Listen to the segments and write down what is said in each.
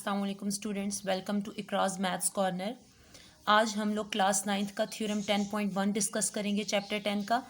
अस्सलाम वालेकुम students, welcome to Ikraj maths corner. आज हम लोग क्लास 9th का थ्योरम 10.1 डिस्कस करेंगे, चैप्टर 10 का।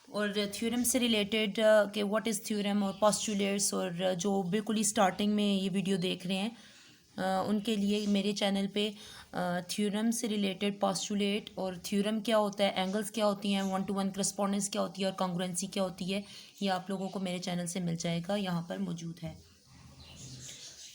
और थ्योरम से रिलेटेड कि व्हाट इज़ थ्योरम और पोस्टुलेट्स, और जो बिल्कुल ही स्टार्टिंग में ये वीडियो देख रहे हैं उनके लिए मेरे चैनल पे थ्योरम से रिलेटेड पोस्टुलेट और थ्योरम क्या होता है, एंगल्स क्या होती हैं, 1-to-1 करस्पॉन्डेंस क्या होती है और कॉन्ग्रुएंसी क्या होती है, ये आप लोगों को मेरे चैनल से मिल जाएगा, यहाँ पर मौजूद है।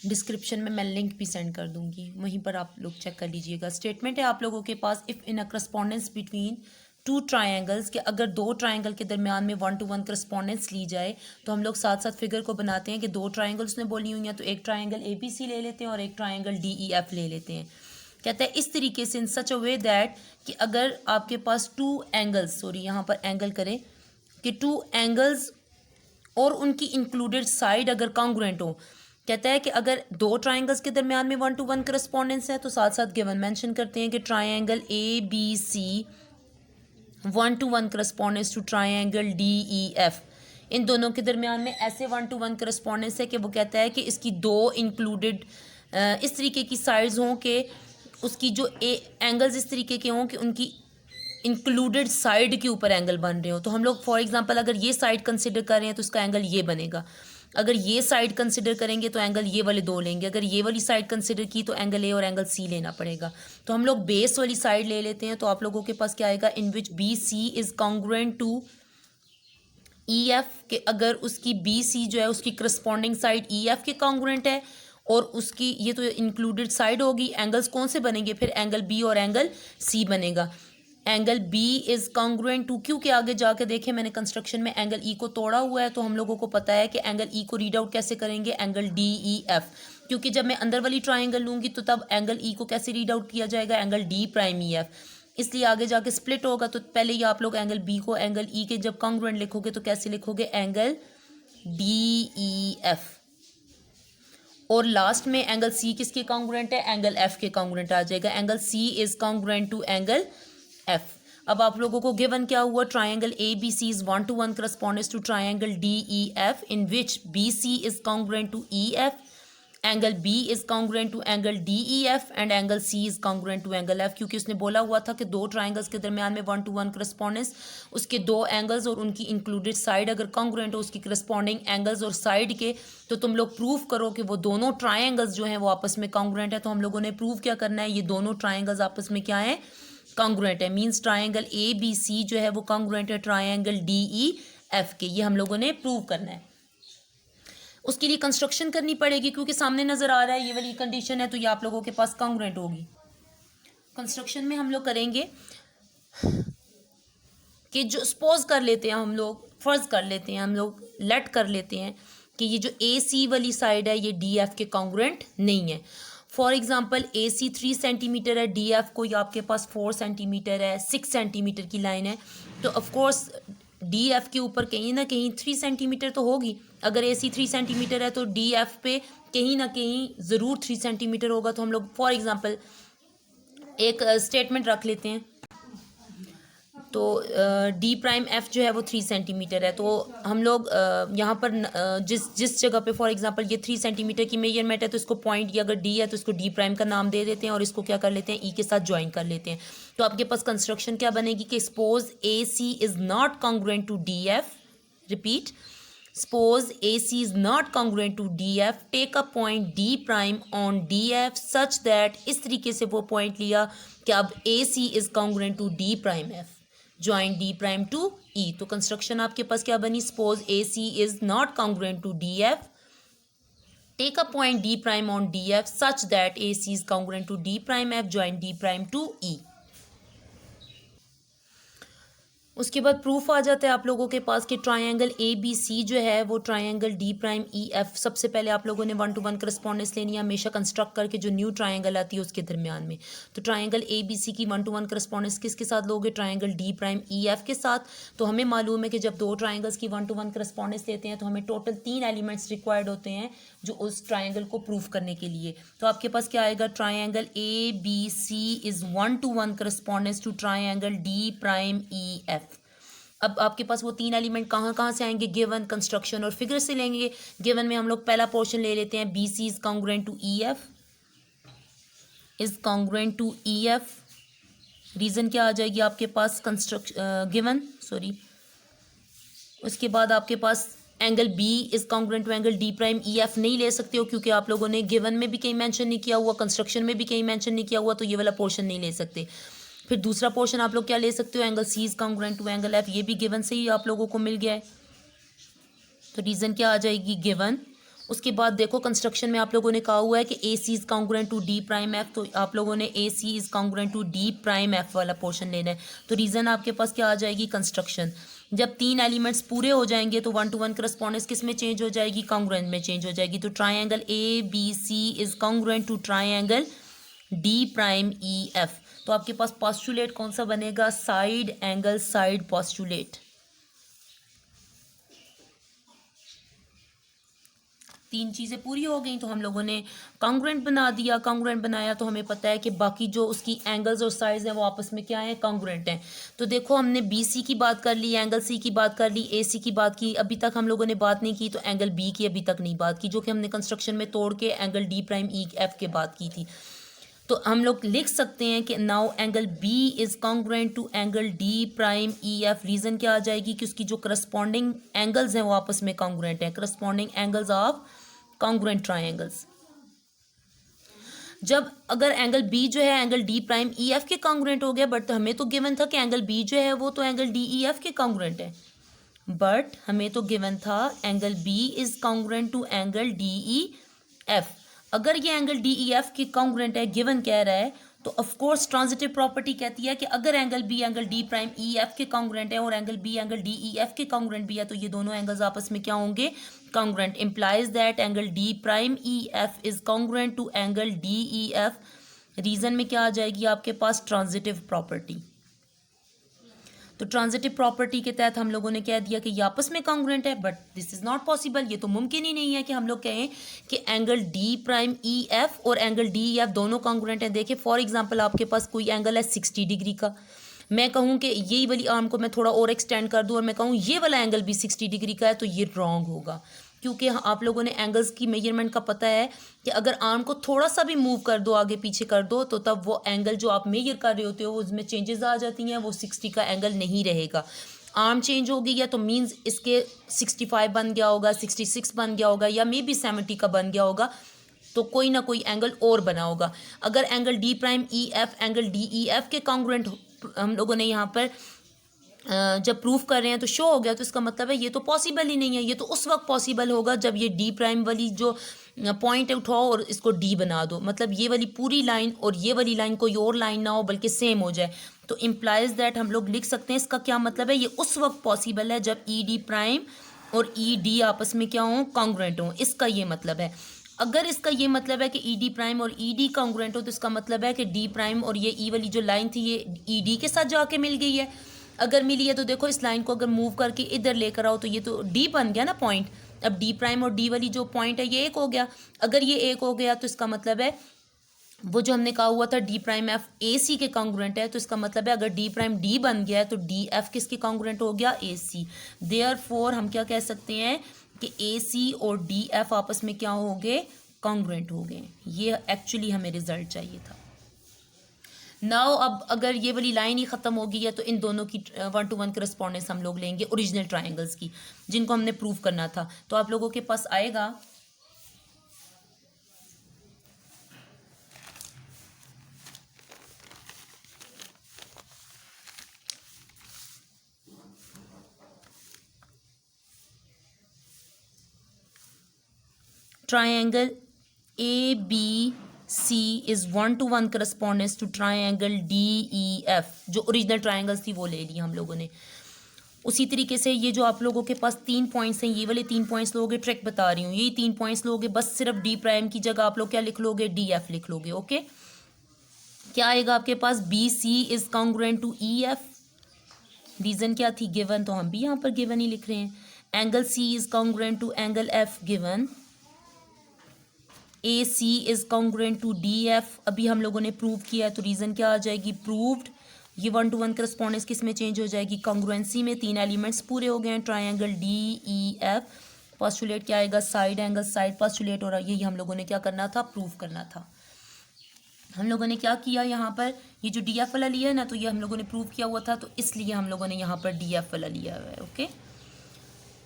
डिस्क्रिप्शन में मैं लिंक भी सेंड कर दूंगी, वहीं पर आप लोग चेक कर लीजिएगा। स्टेटमेंट है आप लोगों के पास, if in a correspondence between two triangles, कि अगर दो ट्रायंगल के दरमियान में 1-to-1 करस्पॉन्डेंस ली जाए तो हम लोग साथ साथ फिगर को बनाते हैं कि दो ट्रायंगल्स ने बोली हुई हैं, तो एक ट्रायंगल ABC ले लेते हैं और एक ट्रायंगल DEF ले लेते हैं। कहता है इस तरीके से, इन सच अ वे दैट, कि अगर आपके पास टू एंगल्स, सॉरी यहाँ पर एंगल करें, कि टू एंगल्स और उनकी इंक्लूडेड साइड अगर कॉन्ग्रुएंट हो। कहता है कि अगर दो ट्राइंगल्स के दरमियान में 1-to-1 करस्पॉन्डेंस है तो साथ साथ गिवन मेंशन करते हैं कि triangle ABC 1-to-1 correspondence to triangle DEF। इन दोनों के दरमियान में ऐसे 1-to-1 करस्पॉन्डेंस है कि वो कहता है कि इसकी दो इंक्लूडेड इस तरीके की साइड्स हों कि उसकी जो एंगल्स इस तरीके के हों कि उनकी इंक्लूडेड साइड के ऊपर एंगल बन रहे हो। तो हम लोग फॉर एग्जांपल अगर ये साइड कंसिडर कर रहे हैं तो उसका एंगल ये बनेगा, अगर ये साइड कंसिडर करेंगे तो एंगल ये वाले दो लेंगे, अगर ये वाली साइड कंसिडर की तो एंगल ए और एंगल सी लेना पड़ेगा। तो हम लोग बेस वाली साइड ले लेते हैं, तो आप लोगों के पास क्या आएगा, in which BC is congruent to EF, के अगर उसकी BC जो है उसकी करस्पॉन्डिंग साइड EF के कॉन्ग्रुएंट है और उसकी ये तो इंक्लूडेड साइड होगी, एंगल्स कौन से बनेंगे फिर, एंगल B और एंगल C बनेगा। Angle B is congruent to, क्योंकि आगे जाके देखें मैंने कंस्ट्रक्शन में एंगल E को तोड़ा हुआ है, तो हम लोगों को पता है कि एंगल E को रीड आउट कैसे करेंगे, एंगल DEF। क्योंकि जब मैं अंदर वाली ट्राइंगल लूँगी तो तब एंगल E को कैसे रीड आउट किया जाएगा, एंगल D'(EF), इसलिए आगे जाके स्प्लिट होगा। तो पहले ही आप लोग एंगल B को एंगल E के जब कॉन्ग्रुएंट लिखोगे तो कैसे लिखोगे, एंगल DEF। और लास्ट में एंगल C किसके कॉन्ग्रुएंट है, एंगल F के कॉन्ग्रुएंट आ जाएगा, angle C is congruent to angle F। अब आप लोगों को गिवन क्या हुआ, triangle ABC is 1-to-1 correspondence to triangle DEF in which BC is congruent to EF, angle B is congruent to angle DEF and angle C is congruent to angle F। क्योंकि उसने बोला हुआ था कि दो triangles के दरमियान में 1-to-1 करस्पॉन्डेंस, उसके दो एंगल्स और उनकी इंक्लूडेड साइड अगर कॉन्ग्रुएंट हो उसकी करस्पॉन्डिंग एंगल्स और साइड के, तो तुम लोग प्रूव करो कि वो दोनों ट्राइंगल्स जो हैं वो आपस में कॉन्ग्रुएंट है। तो हम लोगों ने प्रूव क्या करना है, ये दोनों ट्राइंगल्स आपस में क्या है, कॉन्ग्रुएंट है। मींस ट्राइंगल ABC जो है वो कॉन्ग्रुएंट है ट्राइंगल DEF के, ये हम लोगों ने प्रूव करना है। उसके लिए कंस्ट्रक्शन करनी पड़ेगी, क्योंकि सामने नजर आ रहा है ये वाली कंडीशन है, तो ये आप लोगों के पास कॉन्ग्रुएंट होगी। कंस्ट्रक्शन में हम लोग करेंगे कि जो सपोज कर लेते हैं हम लोग, फर्ज कर लेते हैं हम लोग, लेट कर लेते हैं कि ये जो AC वाली साइड है ये DF के कॉन्ग्रुएंट नहीं है। फॉर एग्जाम्पल AC 3 सेंटीमीटर है, DF कोई आपके पास 4 सेंटीमीटर है, 6 सेंटीमीटर की लाइन है, तो ऑफकोर्स DF के ऊपर कहीं ना कहीं 3 सेंटीमीटर तो होगी। अगर AC 3 सेंटीमीटर है तो DF पे कहीं ना कहीं ज़रूर 3 सेंटीमीटर होगा। तो हम लोग फॉर एग्जांपल एक स्टेटमेंट रख लेते हैं, तो D'(F) जो है वो 3 सेंटीमीटर है। तो हम लोग यहाँ पर जिस जगह पे फॉर एग्जांपल ये 3 सेंटीमीटर की मेजरमेंट है, तो इसको पॉइंट, ये अगर D है तो इसको D' का नाम दे देते हैं और इसको क्या कर लेते हैं, E के साथ ज्वाइन कर लेते हैं। तो आपके पास कंस्ट्रक्शन क्या बनेगी कि suppose AC is not congruent to DF, repeat, suppose AC is not congruent to DF, take a point D' on DF such that, इस तरीके से वो पॉइंट लिया कि अब AC is congruent to D'F, join D' to E। तो construction आपके पास क्या बनी, suppose AC is not congruent to DF, take a point D' on DF such that AC is congruent to D'F, join D' to E। उसके बाद proof आ जाता है आप लोगों के पास कि ट्रायंगल ABC जो है वो ट्रायंगल D'EF, सबसे पहले आप लोगों ने 1-to-1 करस्पॉन्डेंस लेनी है हमेशा कंस्ट्रक्ट करके जो न्यू ट्रायंगल आती है उसके दरमियान में। तो ट्रायंगल ABC की 1-to-1 करस्पॉन्डेंस किसके साथ लोगे, ट्रायंगल D'EF के साथ। तो हमें मालूम है कि जब दो ट्रायंगल्स की 1-to-1 करस्पॉन्डेंस लेते हैं तो हमें टोटल 3 एलिमेंट्स रिक्वायर्ड होते हैं जो उस ट्रायंगल को प्रूफ करने के लिए। तो आपके पास क्या आएगा, triangle ABC is 1-to-1 correspondence to triangle D'EF। अब आपके पास वो तीन एलिमेंट कहाँ कहाँ से आएंगे, गिवन, कंस्ट्रक्शन और फिगर से लेंगे। गिवन में हम लोग पहला पोर्शन ले लेते हैं, B C is congruent to E F, is congruent to E F. Reason क्या आ जाएगी आपके पास, गिवन, सॉरी। उसके बाद आपके पास angle B is congruent to angle D prime E F नहीं ले सकते हो, क्योंकि आप लोगों ने गिवन में भी कहीं मेंशन नहीं किया हुआ, कंस्ट्रक्शन में भी कहीं मेंशन नहीं किया हुआ, तो ये वाला पोर्शन नहीं ले सकते। फिर दूसरा पोर्शन आप लोग क्या ले सकते हो, angle C is congruent to angle F, ये भी गिवन से ही आप लोगों को मिल गया है, तो रीज़न क्या आ जाएगी, गिवन। उसके बाद देखो कंस्ट्रक्शन में आप लोगों ने कहा हुआ है कि A C is congruent to D prime F, तो आप लोगों ने A C is congruent to D prime F वाला पोर्शन लेना है, तो रीज़न आपके पास क्या आ जाएगी, कंस्ट्रक्शन। जब तीन एलिमेंट्स पूरे हो जाएंगे तो 1 to 1 करस्पॉन्डेंस किस में चेंज हो जाएगी, कॉन्ग्रुएंट में चेंज हो जाएगी। तो triangle A B C is congruent to triangle D prime E F. तो आपके पास पोस्टुलेट कौन सा बनेगा, साइड एंगल साइड पोस्टुलेट। तीन चीज़ें पूरी हो गई तो हम लोगों ने कॉन्ग्रुएंट बना दिया। कॉन्ग्रुएंट बनाया तो हमें पता है कि बाकी जो उसकी एंगल्स और साइड्स हैं वो आपस में क्या हैं, कॉन्ग्रुएंट हैं। तो देखो हमने बी सी की बात कर ली, एंगल सी की बात कर ली, ए सी की बात की, अभी तक हम लोगों ने बात नहीं की तो एंगल बी की अभी तक नहीं बात की, जो कि हमने कंस्ट्रक्शन में तोड़ के angle D prime E F के बात की थी। तो हम लोग लिख सकते हैं कि now angle B is congruent to angle D prime E F. Reason क्या आ जाएगी कि उसकी जो करस्पॉन्डिंग एंगल्स हैं वो आपस में कॉन्ग्रुएंट हैं, corresponding angles of congruent triangles. जब अगर एंगल बी जो है angle D prime E F के कॉन्ग्रुएंट हो गया, बट हमें तो गिवन था कि एंगल बी जो है वो तो एंगल डी ई एफ के कॉन्ग्रुएंट है, बट हमें तो गिवन था angle B is congruent to angle D E F. अगर ये एंगल डी ई एफ की कॉन्ग्रुएंट है, गिवन कह रहा है, तो ऑफ कोर्स ट्रांजिटिव प्रॉपर्टी कहती है कि अगर angle B angle D prime E F के कॉन्ग्रुएंट है और angle B angle D E F के कॉन्ग्रुएंट भी है, तो ये दोनों एंगल्स आपस में क्या होंगे, congruent. Implies that angle D prime E F is congruent to angle D E F. Reason में क्या आ जाएगी आपके पास, ट्रांजिटिव प्रॉपर्टी। तो ट्रांजिटिव प्रॉपर्टी के तहत हम लोगों ने कह दिया कि ये आपस में कॉन्ग्रुएंट है, but this is not possible. ये तो मुमकिन ही नहीं है कि हम लोग कहें कि angle D prime E F और एंगल डी ई एफ दोनों कॉन्ग्रुएंट है। देखिए फॉर एग्जांपल आपके पास कोई एंगल है 60 डिग्री का, मैं कहूँ कि यही वाली आर्म को मैं थोड़ा और एक्सटेंड कर दूँ और मैं कहूँ ये वाला एंगल भी 60 डिग्री का है, तो ये रॉन्ग होगा, क्योंकि आप लोगों ने एंगल्स की मेजरमेंट का पता है कि अगर आर्म को थोड़ा सा भी मूव कर दो, आगे पीछे कर दो, तो तब वो एंगल जो आप मेजर कर रहे होते हो उसमें चेंजेस आ जाती हैं, वो 60 का एंगल नहीं रहेगा। आर्म चेंज हो गई है तो मीन्स इसके 65 बन गया होगा, 66 बन गया होगा, या मे बी 70 का बन गया होगा, तो कोई ना कोई एंगल और बना होगा। अगर angle D prime E F angle D E F के कॉन्ग्रुएंट हम लोगों ने यहाँ पर जब प्रूफ कर रहे हैं तो शो हो गया, तो इसका मतलब है ये तो पॉसिबल ही नहीं है। ये तो उस वक्त पॉसिबल होगा जब ये डी प्राइम वाली जो पॉइंट उठाओ और इसको डी बना दो, मतलब ये वाली पूरी लाइन और ये वाली लाइन कोई और लाइन ना हो बल्कि सेम हो जाए, तो इम्प्लाइज दैट हम लोग लिख सकते हैं इसका क्या मतलब है, ये उस वक्त पॉसिबल है जब ई डी प्राइम और ई डी आपस में क्या हों, कॉन्ग्रुएंट हों। इसका ये मतलब है। अगर इसका ये मतलब है कि ई डी प्राइम और ई डी कॉन्ग्रुएंट हो, तो इसका मतलब है कि डी प्राइम और ये ई वाली जो लाइन थी ये ई डी के साथ जाके मिल गई है। अगर मिली है तो देखो इस लाइन को अगर मूव करके इधर लेकर आओ तो ये तो डी बन गया ना पॉइंट। अब डी प्राइम और डी वाली जो पॉइंट है ये एक हो गया। अगर ये एक हो गया तो इसका मतलब है वो जो हमने कहा हुआ था डी प्राइम एफ ए सी के कॉन्ग्रुएंट है, तो इसका मतलब है अगर डी प्राइम डी बन गया है तो डी एफ किसके कॉन्ग्रुएंट हो गया, ए सी। देयरफॉर हम क्या कह सकते हैं कि ए सी और डी एफ आपस में क्या हो गए, कॉन्ग्रुएंट हो गए। ये एक्चुअली हमें रिजल्ट चाहिए था। नाउ अब अगर ये वाली लाइन ही ख़त्म हो गई है तो इन दोनों की 1 to 1 करस्पॉन्डेंस हम लोग लेंगे ओरिजिनल ट्राइंगल्स की, जिनको हमने प्रूव करना था। तो आप लोगों के पास आएगा triangle A B C is 1 to 1 correspondence to triangle D E F. जो ओरिजिनल ट्राइंगल्स थी वो ले ली हम लोगों ने। उसी तरीके से ये जो आप लोगों के पास 3 पॉइंट्स हैं, ये वाले 3 पॉइंट्स लोगे, ट्रिक बता रही हूँ, यही 3 पॉइंट्स लोगे, बस सिर्फ डी प्राइम की जगह आप लोग क्या लिख लोगे, डी एफ लिख लोगे। ओके, क्या आएगा आपके पास, B C is congruent to E F. Reason क्या थी, गिवन, तो हम भी यहाँ पर गिवन ही लिख रहे हैं। Angle C is congruent to angle F, given. A C is congruent to D F, अभी हम लोगों ने प्रूव किया है, तो रीजन क्या आ जाएगी, प्रूव्ड। ये 1-to-1 करस्पॉन्डेंस किस में चेंज हो जाएगी, कॉन्ग्रुएंसी में। 3 एलिमेंट्स पूरे हो गए हैं, ट्राइंगल DEF। पोस्टुलेट क्या आएगा, साइड एंगल साइड पोस्टुलेट, और यही हम लोगों ने क्या करना था, प्रूव करना था। हम लोगों ने क्या किया यहाँ पर, ये जो DF वाला लिया है ना, तो ये हम लोगों ने प्रूव किया हुआ था, तो इसलिए हम लोगों ने यहाँ पर DF वाला लिया हुआ है। ओके,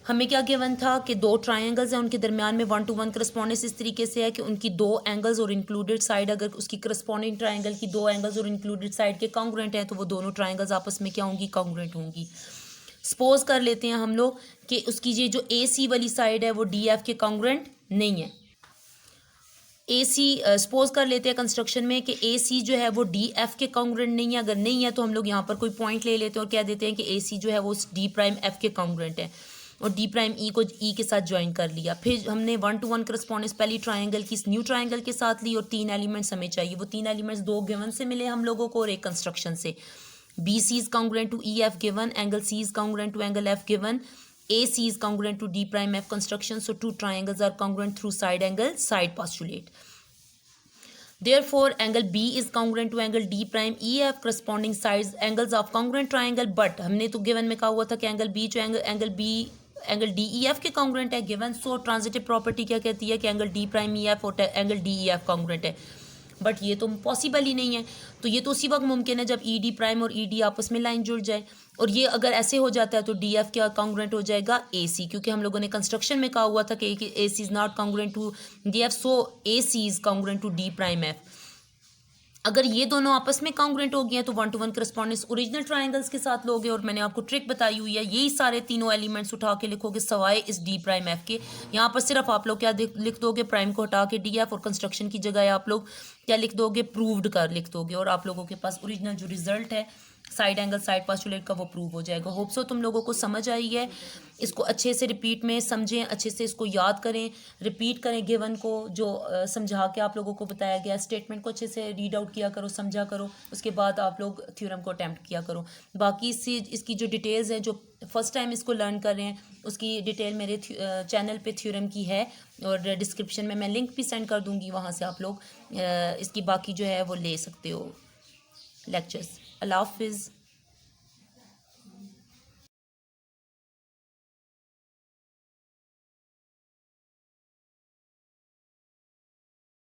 हमें क्या गिवन था कि 2 ट्राइंगल्स हैं, उनके दरमियान में 1-to-1 करस्पॉन्डेंस इस तरीके से है कि उनकी 2 एंगल्स और इंक्लूडेड साइड, अगर उसकी करस्पॉन्डिंग ट्राइंगल की 2 एंगल्स और इंक्लूडेड साइड के कॉन्ग्रुएंट हैं, तो वो दोनों ट्राइंगल्स आपस में क्या होंगी, कॉन्ग्रुएंट होंगी। सपोज कर लेते हैं हम लोग कि उसकी ये जो AC वाली साइड है वो DF के कॉन्ग्रुएंट नहीं है। AC सपोज कर लेते हैं कंस्ट्रक्शन में कि AC जो है वो DF के कॉन्ग्रुएंट नहीं है। अगर नहीं है तो हम लोग यहाँ पर कोई पॉइंट ले लेते हैं और कह देते हैं कि AC जो है वो D'(F) के कॉन्ग्रुएंट है, और D'(E) को E के साथ ज्वाइन कर लिया। फिर हमने 1-to-1 करस्पॉन्डेंस पहली ट्राइंगल की न्यू ट्राइंगल के साथ ली, और 3 एलिमेंट्स हमें चाहिए। वो 3 एलिमेंट्स 2 गिवन से मिले हम लोगों को और एक कंस्ट्रक्शन से। BC is congruent to EF given, angle C is congruent to angle F given, AC is congruent to D'(F) construction. So 2 triangles are congruent through side angle side postulate. Therefore, angle B is congruent to angle D'(EF) corresponding sides angles of congruent triangle. But हमने तो given में कहा हुआ था कि angle B जो angle DEF के congruent है given. So transitive property क्या कहती है कि angle D'(EF) और angle DEF congruent है, बट ये तो पॉसिबल ही नहीं है। तो ये तो उसी वक्त मुमकिन है जब ED' और ED आपस में लाइन जुड़ जाए, और ये अगर ऐसे हो जाता है तो DF क्या कॉन्ग्रुएंट हो जाएगा, AC, क्योंकि हम लोगों ने कंस्ट्रक्शन में कहा हुआ था कि AC is not congruent to DF, so AC is congruent to D'(F). अगर ये दोनों आपस में कॉन्ग्रुएंट हो गए हैं तो 1-to-1 करस्पॉन्डेंस ओरिजिनल ट्राइंगल्स के साथ लोगे, और मैंने आपको ट्रिक बताई हुई है, यही सारे तीनों एलिमेंट्स उठा के लिखोगे सवाए इस D'(F) के। यहाँ पर सिर्फ आप लोग क्या लिख दोगे, प्राइम को हटा के DF, और कंस्ट्रक्शन की जगह आप लोग क्या लिख दोगे, प्रूव्ड कर लिख दोगे, और आप लोगों के पास ओरिजिनल जो रिजल्ट है साइड एंगल साइड पोस्टुलेट का वो प्रूव हो जाएगा। होप सो तुम लोगों को समझ आई है। इसको अच्छे से रिपीट में समझें, अच्छे से इसको याद करें, रिपीट करें गिवन को, जो समझा के आप लोगों को बताया गया। स्टेटमेंट को अच्छे से रीड आउट किया करो, समझा करो, उसके बाद आप लोग थ्योरम को अटैम्प्ट किया करो। बाकी इसकी जो डिटेल्स हैं, जो फर्स्ट टाइम इसको लर्न कर रहे हैं, उसकी डिटेल मेरे चैनल पे थ्योरम की है, और डिस्क्रिप्शन में मैं लिंक भी सेंड कर दूँगी, वहाँ से आप लोग इसकी बाकी जो है वो ले सकते हो लेक्चर्स। अल्लाह हाफिज़।